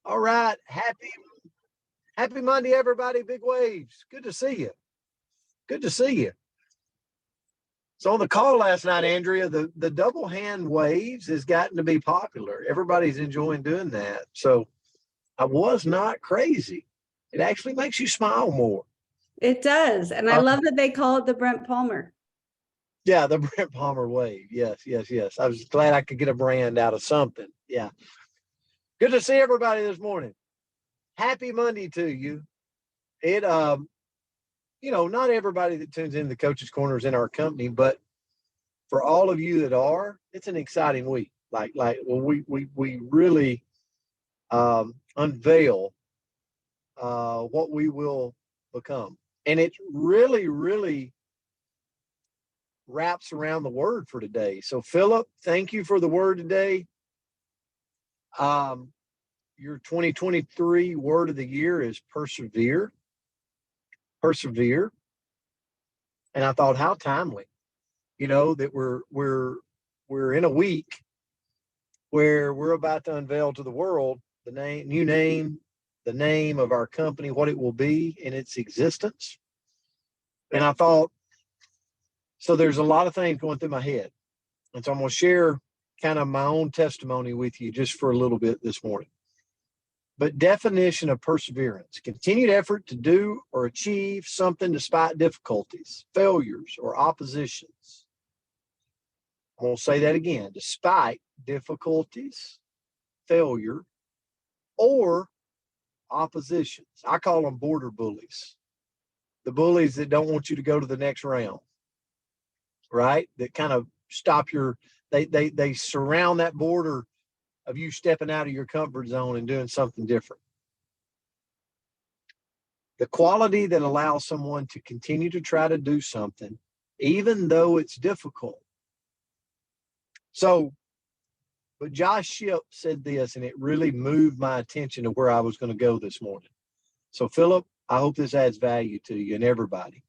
All right. Happy Monday, everybody. Big waves. Good to see you. Good to see you. So on the call last night, Andrea, the double hand waves has gotten to be popular. Everybody's enjoying doing that. So I was not crazy. It actually makes you smile more. It does. And I love that they call it the Brent Palmer. Yeah, the Brent Palmer wave. Yes. I was glad I could get a brand out of something. Yeah. Good to see everybody this morning. Happy Monday to you. It not everybody that tunes in the Coach's Corner is in our company, but for all of you that are, it's an exciting week. We really unveil what we will become, and it really wraps around the word for today. So, Philip, thank you for the word today. Your 2023 word of the year is persevere. Persevere. And I thought, how timely, that we're in a week where we're about to unveil to the world the name of our company, what it will be in its existence. And I thought, so there's a lot of things going through my head. And so I'm going to share kind of my own testimony with you just for a little bit this morning. But definition of perseverance: continued effort to do or achieve something despite difficulties, failures, or oppositions. I'm going to say that again: despite difficulties, failure, or oppositions. I call them border bullies. The bullies that don't want you to go to the next round, right? That kind of stop they surround that border of you stepping out of your comfort zone and doing something different. The quality that allows someone to continue to try to do something, even though it's difficult. So, but Josh Shipp said this, and it really moved my attention to where I was going to go this morning. So, Philip, I hope this adds value to you and everybody.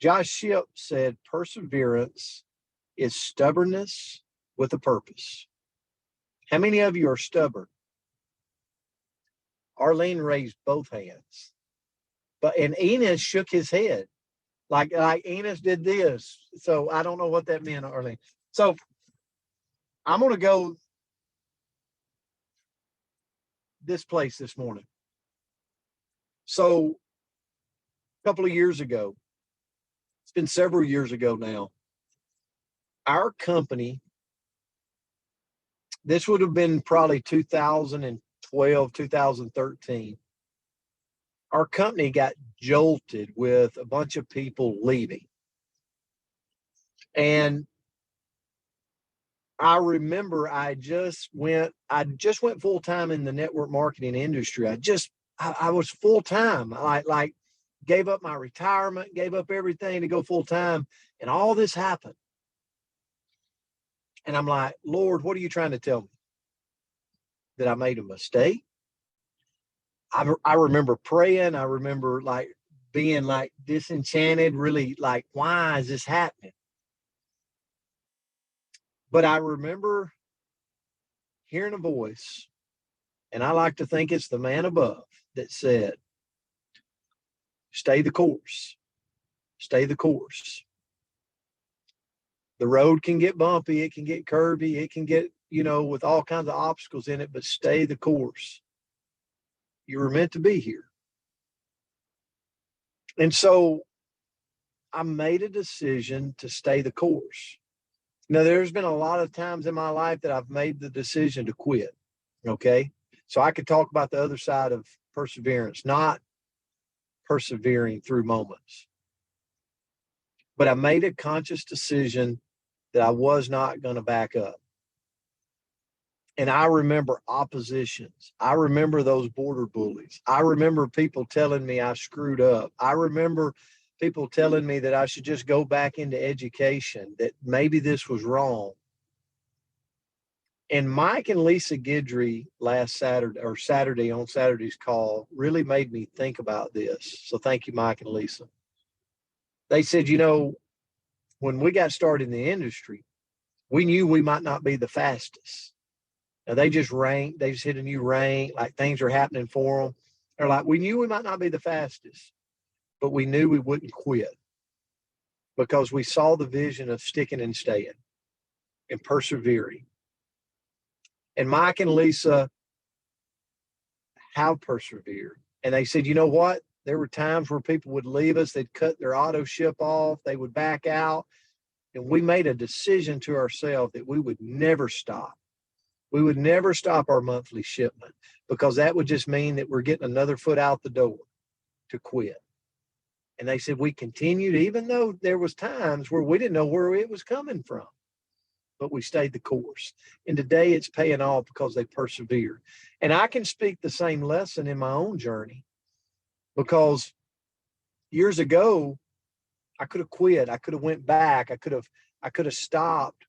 Josh Shipp said, perseverance is stubbornness with a purpose. How many of you are stubborn? Arlene raised both hands. And Enos shook his head. Like Enos did this. So I don't know what that meant, Arlene. So I'm going to go this place this morning. So a couple of years ago, it's been several years ago now, our company, this would have been probably 2012, 2013. Our company got jolted with a bunch of people leaving. And I remember I just went full time in the network marketing industry. I was full time. Like gave up my retirement, gave up everything to go full time, and all this happened. And I'm like, Lord, what are you trying to tell me? That I made a mistake? I remember praying. I remember like being like disenchanted, really like, why is this happening? But I remember hearing a voice, and I like to think it's the man above, that said, stay the course. Stay the course. The road can get bumpy. It can get curvy. It can get, with all kinds of obstacles in it, but stay the course. You were meant to be here. And so I made a decision to stay the course. Now, there's been a lot of times in my life that I've made the decision to quit. Okay. So I could talk about the other side of perseverance, not persevering through moments. But I made a conscious decision that I was not going to back up. And I remember oppositions. I remember those border bullies. I remember people telling me I screwed up. I remember people telling me that I should just go back into education, that maybe this was wrong. And Mike and Lisa Guidry last Saturday on Saturday's call really made me think about this. So thank you, Mike and Lisa. They said, when we got started in the industry, we knew we might not be the fastest. Now they just hit a new rank, like things are happening for them. They're like, we knew we might not be the fastest, but we knew we wouldn't quit because we saw the vision of sticking and staying and persevering. And Mike and Lisa have persevered. And they said, you know what? There were times where people would leave us, they'd cut their auto ship off, they would back out. And we made a decision to ourselves that we would never stop. We would never stop our monthly shipment because that would just mean that we're getting another foot out the door to quit. And they said we continued, even though there was times where we didn't know where it was coming from, but we stayed the course. And today it's paying off because they persevered. And I can speak the same lesson in my own journey because years ago, I could have quit. I could have went back. I could have stopped.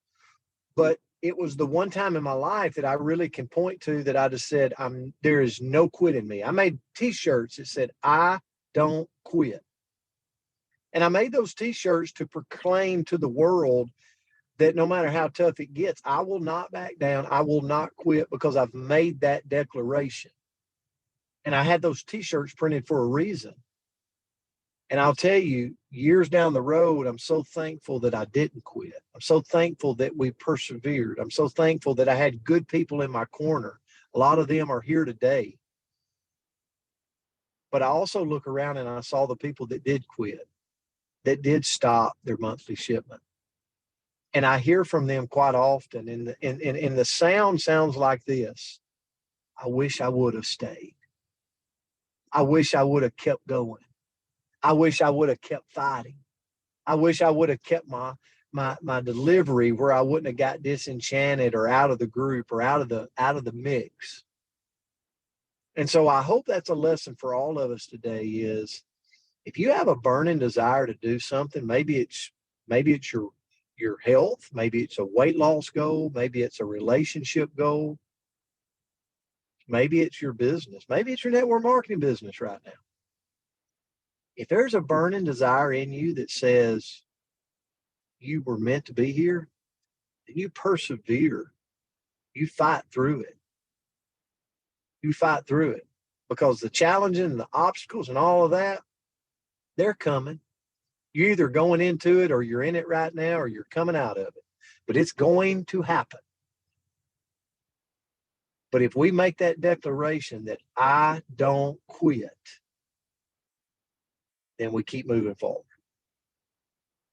But it was the one time in my life that I really can point to that I just said, there is no quit in me. I made t-shirts that said, I don't quit. And I made those t-shirts to proclaim to the world that no matter how tough it gets, I will not back down. I will not quit because I've made that declaration. And I had those t-shirts printed for a reason. And I'll tell you, years down the road, I'm so thankful that I didn't quit. I'm so thankful that we persevered. I'm so thankful that I had good people in my corner. A lot of them are here today. But I also look around and I saw the people that did quit, that did stop their monthly shipment. And I hear from them quite often. And the sound sounds like this. I wish I would have stayed. I wish I would have kept going. I wish I would have kept fighting. I wish I would have kept my delivery where I wouldn't have got disenchanted or out of the group or out of the mix. And so I hope that's a lesson for all of us today is if you have a burning desire to do something, maybe it's your health, maybe it's a weight loss goal, maybe it's a relationship goal, maybe it's your business, maybe it's your network marketing business right now. If there's a burning desire in you that says you were meant to be here, then you persevere. You fight through it. You fight through it because the challenges and the obstacles and all of that, they're coming. You're either going into it or you're in it right now or you're coming out of it, but it's going to happen. But if we make that declaration that I don't quit, then we keep moving forward.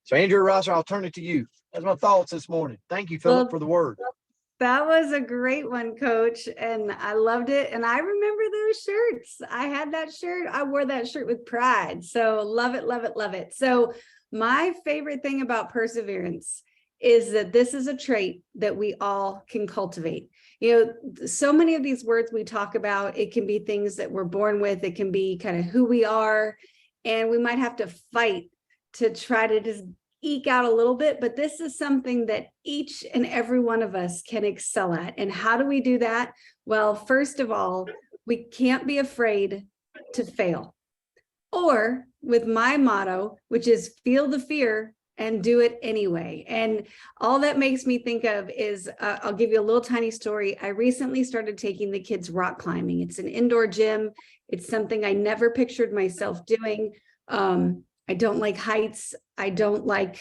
So Andrew Rosser, I'll turn it to you. That's my thoughts this morning. Thank you, Philip, for the word. That was a great one, Coach. And I loved it. And I remember those shirts. I had that shirt. I wore that shirt with pride. So love it, love it, love it. So my favorite thing about perseverance is that this is a trait that we all can cultivate. You know, so many of these words we talk about, it can be things that we're born with. It can be kind of who we are. And we might have to fight to try to just eke out a little bit, but this is something that each and every one of us can excel at. And how do we do that? Well, first of all, we can't be afraid to fail. Or with my motto, which is feel the fear and do it anyway. And all that makes me think of is, I'll give you a little tiny story. I recently started taking the kids rock climbing. It's an indoor gym. It's something I never pictured myself doing. I don't like heights. I don't like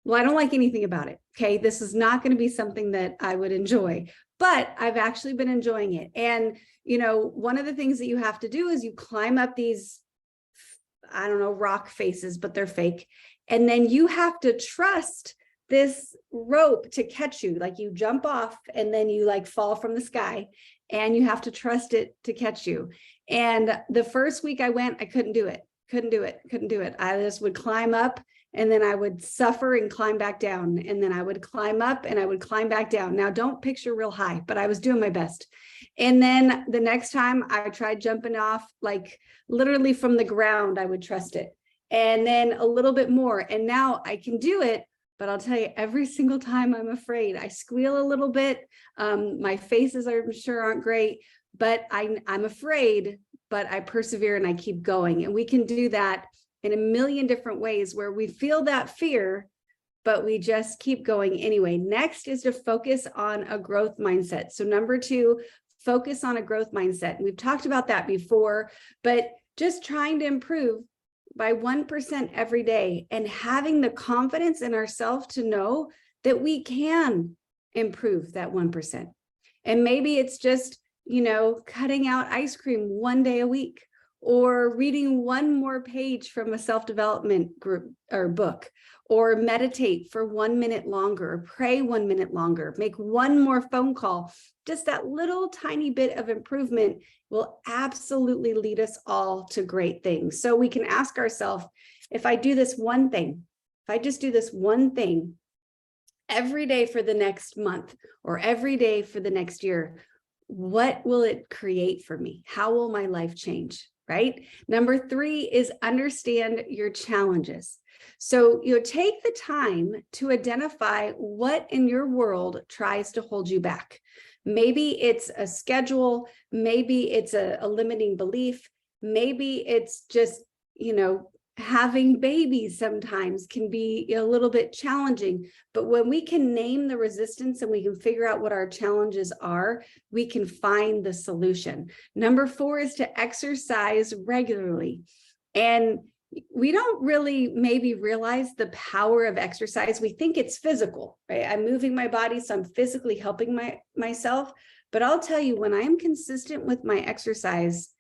anything about it. Okay. This is not going to be something that I would enjoy, but I've actually been enjoying it. And, you know, one of the things that you have to do is you climb up these, I don't know, rock faces, but they're fake. And then you have to trust this rope to catch you. Like you jump off and then you like fall from the sky and you have to trust it to catch you. And the first week I went, I couldn't do it. Couldn't do it. I just would climb up and then I would suffer and climb back down. And then I would climb up and I would climb back down. Now don't picture real high, but I was doing my best. And then the next time I tried jumping off, like literally from the ground, I would trust it. And then a little bit more. And now I can do it. But I'll tell you, every single time I'm afraid, I squeal a little bit. My faces, I'm sure, aren't great, but I'm afraid, but I persevere and I keep going. And we can do that in a million different ways where we feel that fear, but we just keep going anyway. Next is to focus on a growth mindset. So number 2, focus on a growth mindset. We've talked about that before, but just trying to improve by 1% every day and having the confidence in ourselves to know that we can improve that 1%. And maybe it's just, cutting out ice cream one day a week, or reading one more page from a self-development group or book, or meditate for 1 minute longer, or pray 1 minute longer, make one more phone call. Just that little tiny bit of improvement will absolutely lead us all to great things. So we can ask ourselves, if I do this one thing, if I just do this one thing every day for the next month, or every day for the next year, what will it create for me? How will my life change? Right? Number 3 is understand your challenges. So take the time to identify what in your world tries to hold you back. Maybe it's a schedule, maybe it's a limiting belief, maybe it's just, having babies sometimes can be a little bit challenging. But when we can name the resistance and we can figure out what our challenges are, we can find the solution. Number 4 is to exercise regularly. And we don't really maybe realize the power of exercise. We think it's physical, right? I'm moving my body, so I'm physically helping myself. But I'll tell you, when I'm consistent with my exercise,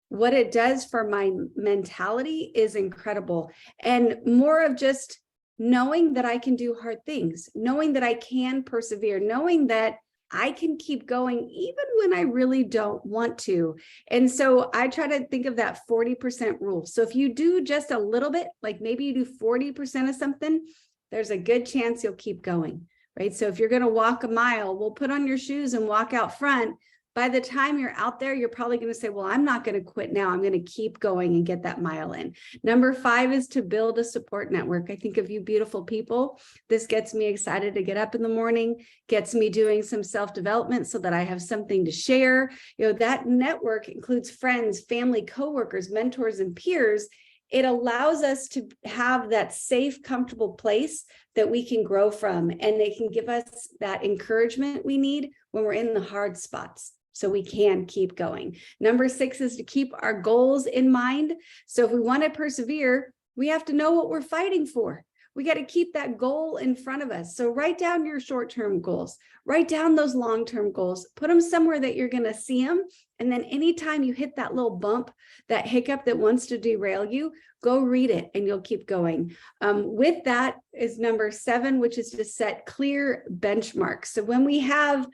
what it does for my mentality is incredible. And more of just knowing that I can do hard things, knowing that I can persevere, knowing that I can keep going even when I really don't want to. And so I try to think of that 40% rule. So if you do just a little bit, like maybe you do 40% of something, there's a good chance you'll keep going, right? So if you're going to walk a mile, well, put on your shoes and walk out front. By the time you're out there, you're probably going to say, well, I'm not going to quit now. I'm going to keep going and get that mile in. Number 5 is to build a support network. I think of you beautiful people. This gets me excited to get up in the morning, gets me doing some self-development so that I have something to share. That network includes friends, family, coworkers, mentors, and peers. It allows us to have that safe, comfortable place that we can grow from, and they can give us that encouragement we need when we're in the hard spots, so we can keep going. Number 6 is to keep our goals in mind. So if we want to persevere, we have to know what we're fighting for. We got to keep that goal in front of us. So write down your short-term goals, write down those long-term goals, put them somewhere that you're going to see them. And then anytime you hit that little bump, that hiccup that wants to derail you, go read it and you'll keep going. With that is number 7, which is to set clear benchmarks. So when we have,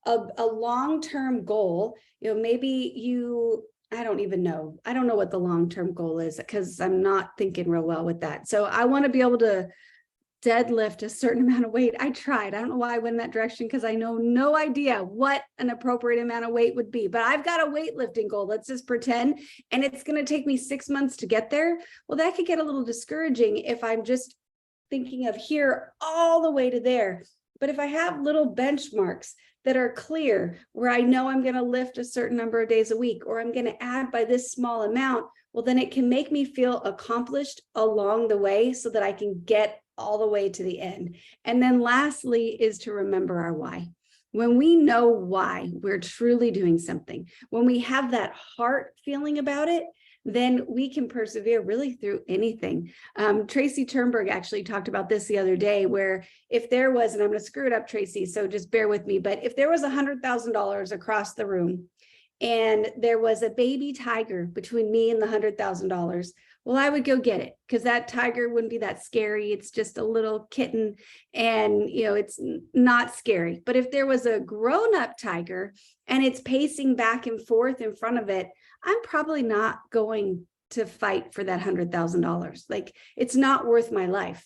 a long-term goal, maybe I don't know what the long-term goal is, because I'm not thinking real well with that. So I want to be able to deadlift a certain amount of weight. I tried. I don't know why I went in that direction, because I know no idea what an appropriate amount of weight would be, but I've got a weightlifting goal. Let's just pretend, and it's going to take me 6 months to get there. Well, that could get a little discouraging if I'm just thinking of here all the way to there. But if I have little benchmarks that are clear, where I know I'm going to lift a certain number of days a week, or I'm going to add by this small amount, well, then it can make me feel accomplished along the way so that I can get all the way to the end. And then lastly is to remember our why. When we know why we're truly doing something, when we have that heart feeling about it, then we can persevere really through anything. Tracy Turnberg actually talked about this the other day, where if there was, and I'm going to screw it up, Tracy, so just bear with me, but if there was $100,000 across the room and there was a baby tiger between me and the $100,000, well, I would go get it, because that tiger wouldn't be that scary. It's just a little kitten, and it's not scary. But if there was a grown-up tiger and it's pacing back and forth in front of it, I'm probably not going to fight for that $100,000. Like, it's not worth my life.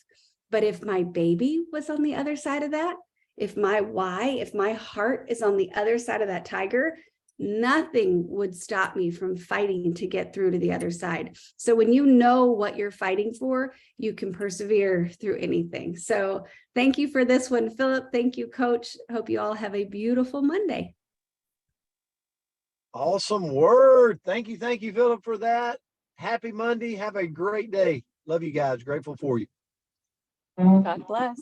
But if my baby was on the other side of that, if my heart is on the other side of that tiger, nothing would stop me from fighting to get through to the other side. So when you know what you're fighting for, you can persevere through anything. So thank you for this one, Philip. Thank you, Coach. Hope you all have a beautiful Monday. Awesome word. Thank you, Philip, for that. Happy Monday. Have a great day. Love you guys. Grateful for you. God bless.